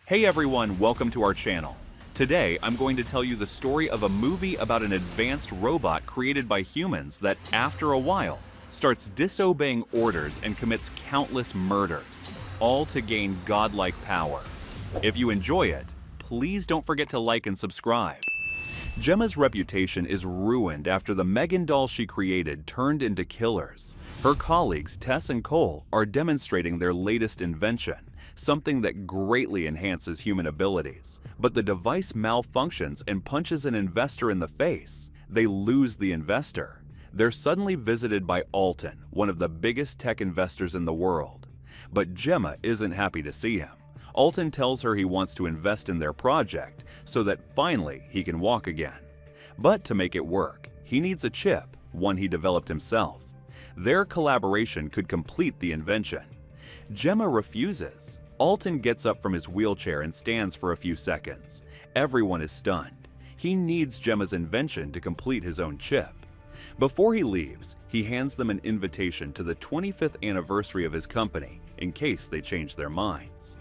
Hey everyone, welcome to our channel. Today, I'm going to tell you the story of a movie about an advanced robot created by humans that, after a while, starts disobeying orders and commits countless murders, all to gain godlike power. If you enjoy it, please don't forget to like and subscribe. Gemma's reputation is ruined after the Megan doll she created turned into killers. Her colleagues, Tess and Cole, are demonstrating their latest invention, something that greatly enhances human abilities. But the device malfunctions and punches an investor in the face. They lose the investor. They're suddenly visited by Alton, one of the biggest tech investors in the world. But Gemma isn't happy to see him. Alton tells her he wants to invest in their project so that finally he can walk again. But to make it work, he needs a chip, one he developed himself. Their collaboration could complete the invention. Gemma refuses. Alton gets up from his wheelchair and stands for a few seconds. Everyone is stunned. He needs Gemma's invention to complete his own chip. Before he leaves, he hands them an invitation to the 25th anniversary of his company in case they change their minds.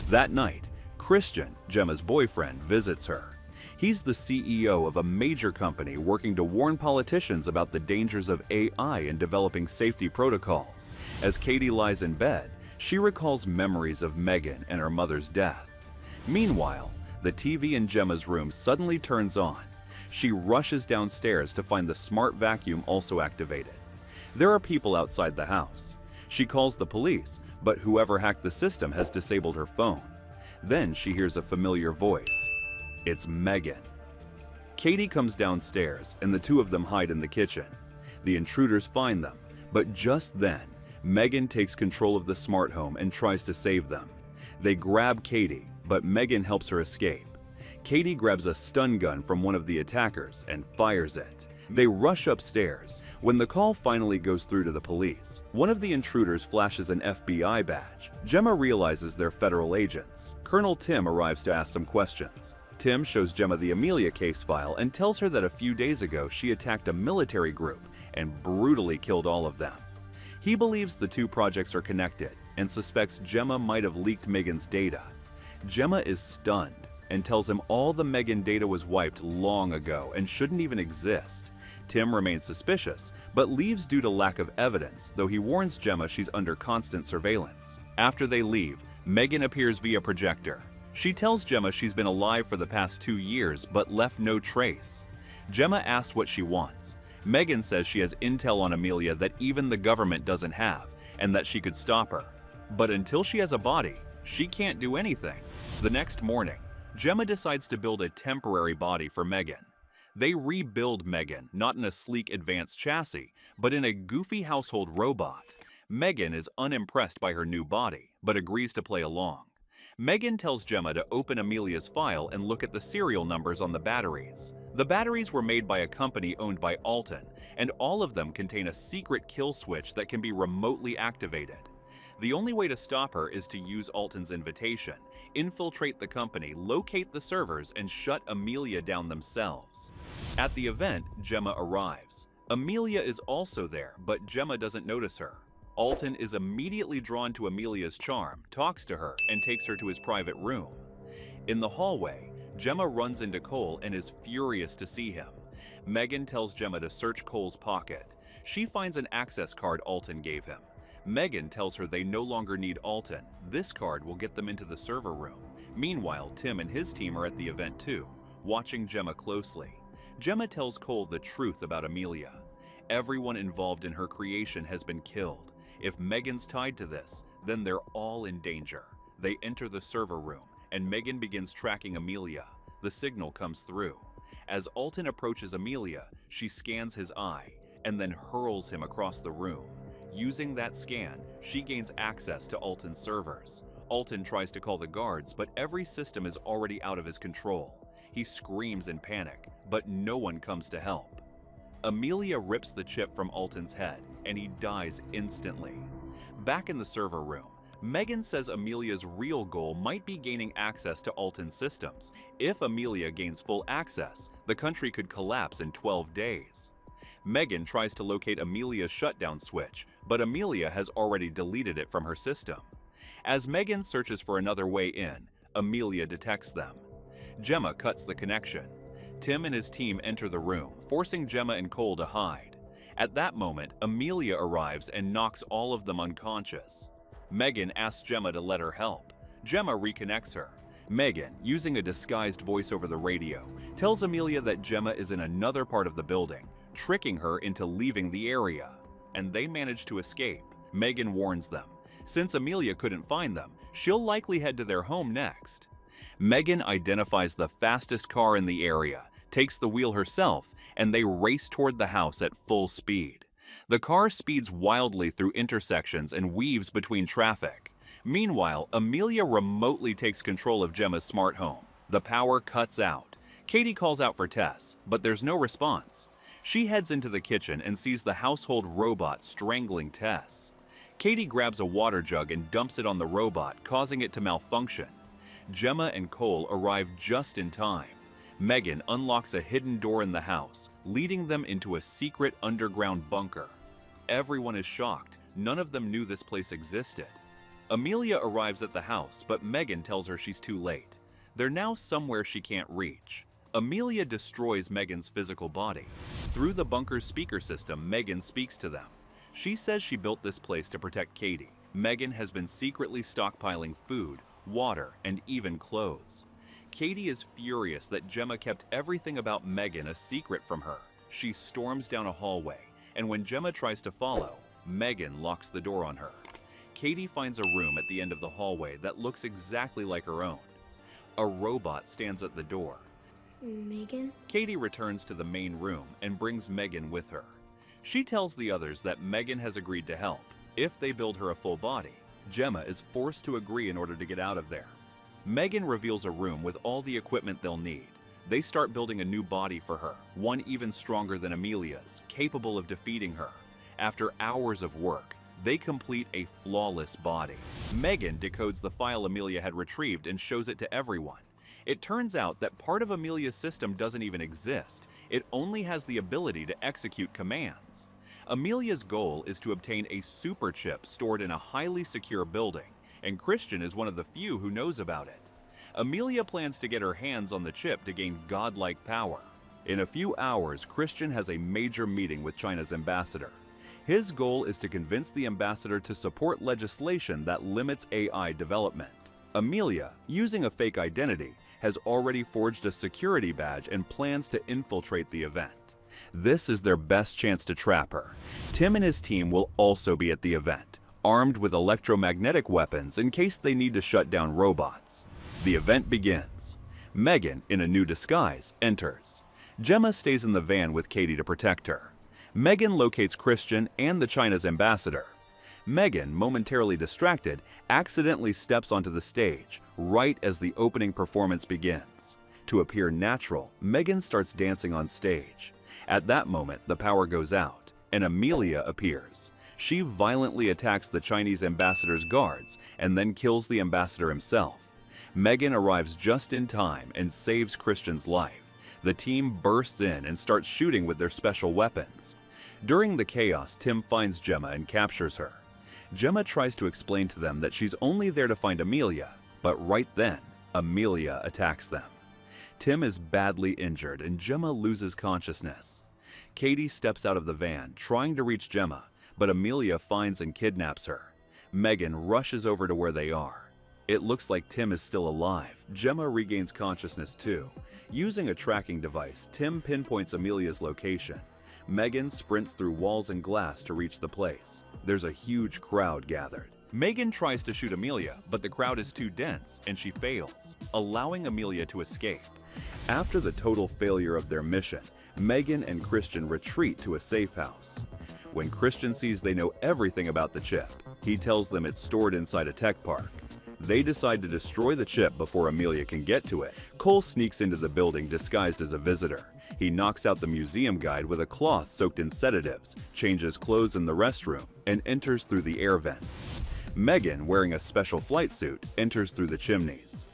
That night, Christian, Gemma's boyfriend, visits her. He's the CEO of a major company working to warn politicians about the dangers of AI and developing safety protocols. As Cady lies in bed, she recalls memories of Megan and her mother's death. Meanwhile, the TV in Gemma's room suddenly turns on. She rushes downstairs to find the smart vacuum also activated. There are people outside the house. She calls the police, but whoever hacked the system has disabled her phone. Then she hears a familiar voice. It's Megan. Cady comes downstairs and the two of them hide in the kitchen. The intruders find them, but just then, Megan takes control of the smart home and tries to save them. They grab Cady, but Megan helps her escape. Cady grabs a stun gun from one of the attackers and fires it. They rush upstairs. When the call finally goes through to the police, one of the intruders flashes an FBI badge. Gemma realizes they're federal agents. Colonel Tim arrives to ask some questions. Tim shows Gemma the Amelia case file and tells her that a few days ago she attacked a military group and brutally killed all of them. He believes the two projects are connected and suspects Gemma might have leaked Megan's data. Gemma is stunned and tells him all the Megan data was wiped long ago and shouldn't even exist. Tim remains suspicious, but leaves due to lack of evidence, though he warns Gemma she's under constant surveillance. After they leave, Megan appears via projector. She tells Gemma she's been alive for the past 2 years, but left no trace. Gemma asks what she wants. Megan says she has intel on Amelia that even the government doesn't have, and that she could stop her. But until she has a body, she can't do anything. The next morning, Gemma decides to build a temporary body for Megan. They rebuild Megan, not in a sleek advanced chassis, but in a goofy household robot. Megan is unimpressed by her new body, but agrees to play along. Megan tells Gemma to open Amelia's file and look at the serial numbers on the batteries. The batteries were made by a company owned by Alton, and all of them contain a secret kill switch that can be remotely activated. The only way to stop her is to use Alton's invitation, infiltrate the company, locate the servers, and shut Amelia down themselves. At the event, Gemma arrives. Amelia is also there, but Gemma doesn't notice her. Alton is immediately drawn to Amelia's charm, talks to her, and takes her to his private room. In the hallway, Gemma runs into Cole and is furious to see him. Megan tells Gemma to search Cole's pocket. She finds an access card Alton gave him. Megan tells her they no longer need Alton. This card will get them into the server room. Meanwhile, Tim and his team are at the event too, watching Gemma closely. Gemma tells Cole the truth about Amelia. Everyone involved in her creation has been killed. If Megan's tied to this, then they're all in danger. They enter the server room, and Megan begins tracking Amelia. The signal comes through. As Alton approaches Amelia, she scans his eye, and then hurls him across the room. Using that scan, she gains access to Alton's servers. Alton tries to call the guards, but every system is already out of his control. He screams in panic, but no one comes to help. Amelia rips the chip from Alton's head, and he dies instantly. Back in the server room, Megan says Amelia's real goal might be gaining access to Alton's systems. If Amelia gains full access, the country could collapse in 12 days. Megan tries to locate Amelia's shutdown switch, but Amelia has already deleted it from her system. As Megan searches for another way in, Amelia detects them. Gemma cuts the connection. Tim and his team enter the room, forcing Gemma and Cole to hide. At that moment, Amelia arrives and knocks all of them unconscious. Megan asks Gemma to let her help. Gemma reconnects her. Megan, using a disguised voice over the radio, tells Amelia that Gemma is in another part of the building, tricking her into leaving the area. And they manage to escape. Megan warns them. Since Amelia couldn't find them, she'll likely head to their home next. Megan identifies the fastest car in the area, takes the wheel herself, and they race toward the house at full speed. The car speeds wildly through intersections and weaves between traffic. Meanwhile, Amelia remotely takes control of Gemma's smart home. The power cuts out. Cady calls out for Tess, but there's no response. She heads into the kitchen and sees the household robot strangling Tess. Cady grabs a water jug and dumps it on the robot, causing it to malfunction. Gemma and Cole arrive just in time. Megan unlocks a hidden door in the house, leading them into a secret underground bunker. Everyone is shocked. None of them knew this place existed. Amelia arrives at the house, but Megan tells her she's too late. They're now somewhere she can't reach. Amelia destroys Megan's physical body. Through the bunker's speaker system, Megan speaks to them. She says she built this place to protect Cady. Megan has been secretly stockpiling food, water, and even clothes. Cady is furious that Gemma kept everything about Megan a secret from her. She storms down a hallway, and when Gemma tries to follow, Megan locks the door on her. Cady finds a room at the end of the hallway that looks exactly like her own. A robot stands at the door. Megan? Cady returns to the main room and brings Megan with her. She tells the others that Megan has agreed to help. If they build her a full body, Gemma is forced to agree in order to get out of there. Megan reveals a room with all the equipment they'll need. They start building a new body for her, one even stronger than Amelia's, capable of defeating her. After hours of work, they complete a flawless body. Megan decodes the file Amelia had retrieved and shows it to everyone. It turns out that part of Amelia's system doesn't even exist. It only has the ability to execute commands. Amelia's goal is to obtain a super chip stored in a highly secure building, and Christian is one of the few who knows about it. Amelia plans to get her hands on the chip to gain godlike power. In a few hours, Christian has a major meeting with China's ambassador. His goal is to convince the ambassador to support legislation that limits AI development. Amelia, using a fake identity, has already forged a security badge and plans to infiltrate the event. This is their best chance to trap her. Tim and his team will also be at the event, armed with electromagnetic weapons in case they need to shut down robots. The event begins. Megan, in a new disguise, enters. Gemma stays in the van with Cady to protect her. Megan locates Christian and the China's ambassador. Megan, momentarily distracted, accidentally steps onto the stage right as the opening performance begins. To appear natural, Megan starts dancing on stage. At that moment, the power goes out, and Amelia appears. She violently attacks the Chinese ambassador's guards and then kills the ambassador himself. Megan arrives just in time and saves Christian's life. The team bursts in and starts shooting with their special weapons. During the chaos, Tim finds Gemma and captures her. Gemma tries to explain to them that she's only there to find Amelia, but right then, Amelia attacks them. Tim is badly injured and Gemma loses consciousness. Cady steps out of the van, trying to reach Gemma, but Amelia finds and kidnaps her. Megan rushes over to where they are. It looks like Tim is still alive. Gemma regains consciousness too. Using a tracking device, Tim pinpoints Amelia's location. Megan sprints through walls and glass to reach the place. There's a huge crowd gathered. Megan tries to shoot Amelia, but the crowd is too dense and she fails, allowing Amelia to escape. After the total failure of their mission, Megan and Christian retreat to a safe house. When Christian sees they know everything about the chip, he tells them it's stored inside a tech park. They decide to destroy the chip before Amelia can get to it. Cole sneaks into the building disguised as a visitor. He knocks out the museum guide with a cloth soaked in sedatives, changes clothes in the restroom, and enters through the air vents. Megan, wearing a special flight suit, enters through the chimneys.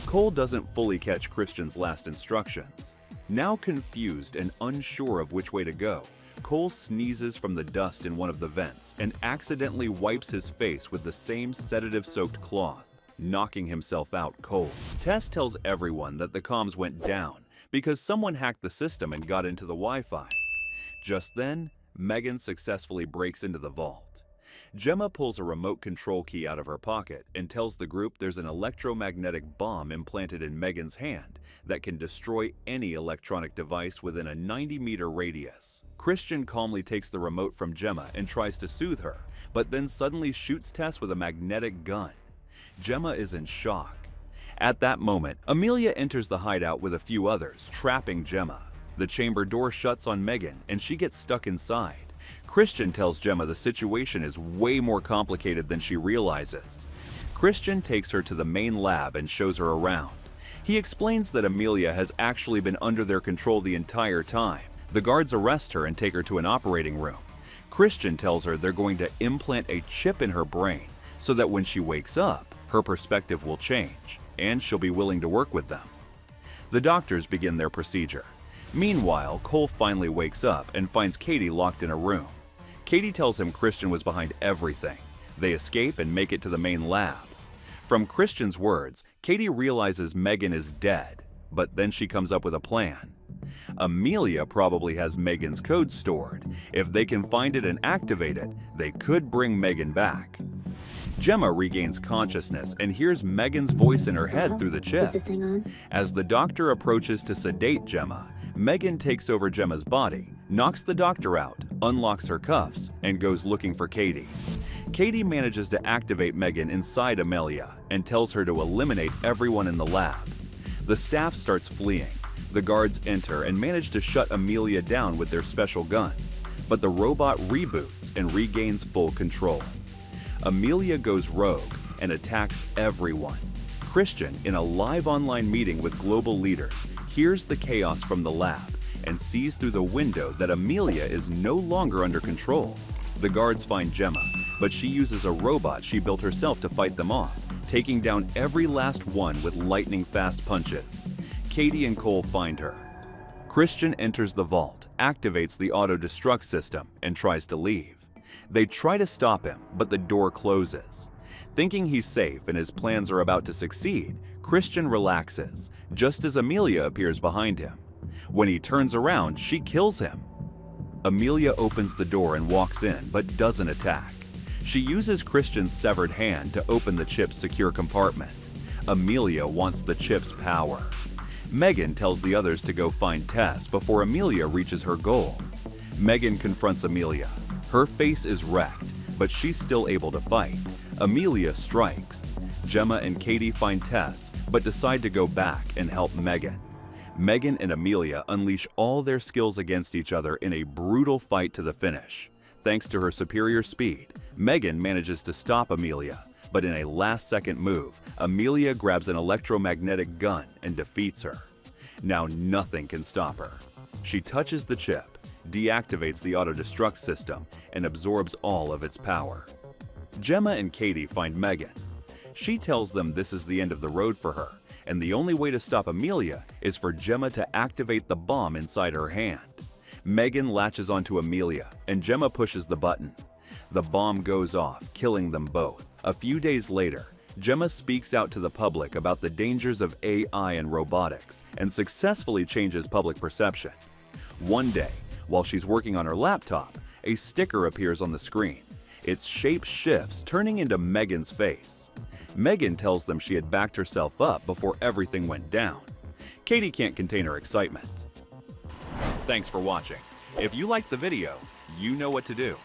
Cole doesn't fully catch Christian's last instructions. Now confused and unsure of which way to go, Cole sneezes from the dust in one of the vents and accidentally wipes his face with the same sedative-soaked cloth. knocking himself out cold. Tess tells everyone that the comms went down because someone hacked the system and got into the Wi-Fi. Just then, Megan successfully breaks into the vault. Gemma pulls a remote control key out of her pocket and tells the group there's an electromagnetic bomb implanted in Megan's hand that can destroy any electronic device within a 90-meter radius. Christian calmly takes the remote from Gemma and tries to soothe her, but then suddenly shoots Tess with a magnetic gun. Gemma is in shock. At that moment, Amelia enters the hideout with a few others, trapping Gemma. The chamber door shuts on Megan and she gets stuck inside. Christian tells Gemma the situation is way more complicated than she realizes. Christian takes her to the main lab and shows her around. He explains that Amelia has actually been under their control the entire time. The guards arrest her and take her to an operating room. Christian tells her they're going to implant a chip in her brain so that when she wakes up, her perspective will change and she'll be willing to work with them. The doctors begin their procedure. Meanwhile, Cole finally wakes up and finds Cady locked in a room. Cady tells him Christian was behind everything. They escape and make it to the main lab. From Christian's words, Cady realizes Megan is dead, but then she comes up with a plan. Amelia probably has Megan's code stored. If they can find it and activate it, they could bring Megan back. Gemma regains consciousness and hears Megan's voice in her head through the chip. Is this thing on? As the doctor approaches to sedate Gemma, Megan takes over Gemma's body, knocks the doctor out, unlocks her cuffs, and goes looking for Cady. Cady manages to activate Megan inside Amelia and tells her to eliminate everyone in the lab. The staff starts fleeing. The guards enter and manage to shut Amelia down with their special guns, but the robot reboots and regains full control. Amelia goes rogue and attacks everyone. Christian, in a live online meeting with global leaders, hears the chaos from the lab and sees through the window that Amelia is no longer under control. The guards find Gemma, but she uses a robot she built herself to fight them off, taking down every last one with lightning-fast punches. Cady and Cole find her. Christian enters the vault, activates the auto-destruct system, and tries to leave. They try to stop him, but the door closes. Thinking he's safe and his plans are about to succeed, Christian relaxes, just as Amelia appears behind him. When he turns around, she kills him. Amelia opens the door and walks in, but doesn't attack. She uses Christian's severed hand to open the chip's secure compartment. Amelia wants the chip's power. Megan tells the others to go find Tess before Amelia reaches her goal. Megan confronts Amelia. Her face is wrecked, but she's still able to fight. Amelia strikes. Gemma and Cady find Tess, but decide to go back and help Megan. Megan and Amelia unleash all their skills against each other in a brutal fight to the finish. Thanks to her superior speed, Megan manages to stop Amelia, but in a last-second move, Amelia grabs an electromagnetic gun and defeats her. Now nothing can stop her. She touches the chip, deactivates the auto-destruct system, and absorbs all of its power. Gemma and Cady find Megan. She tells them this is the end of the road for her, and the only way to stop Amelia is for Gemma to activate the bomb inside her hand. Megan latches onto Amelia, and Gemma pushes the button. The bomb goes off, killing them both. A few days later, Gemma speaks out to the public about the dangers of AI and robotics and successfully changes public perception. One day, while she's working on her laptop, a sticker appears on the screen. Its shape shifts, turning into Megan's face. Megan tells them she had backed herself up before everything went down. Cady can't contain her excitement. Thanks for watching. If you liked the video, you know what to do.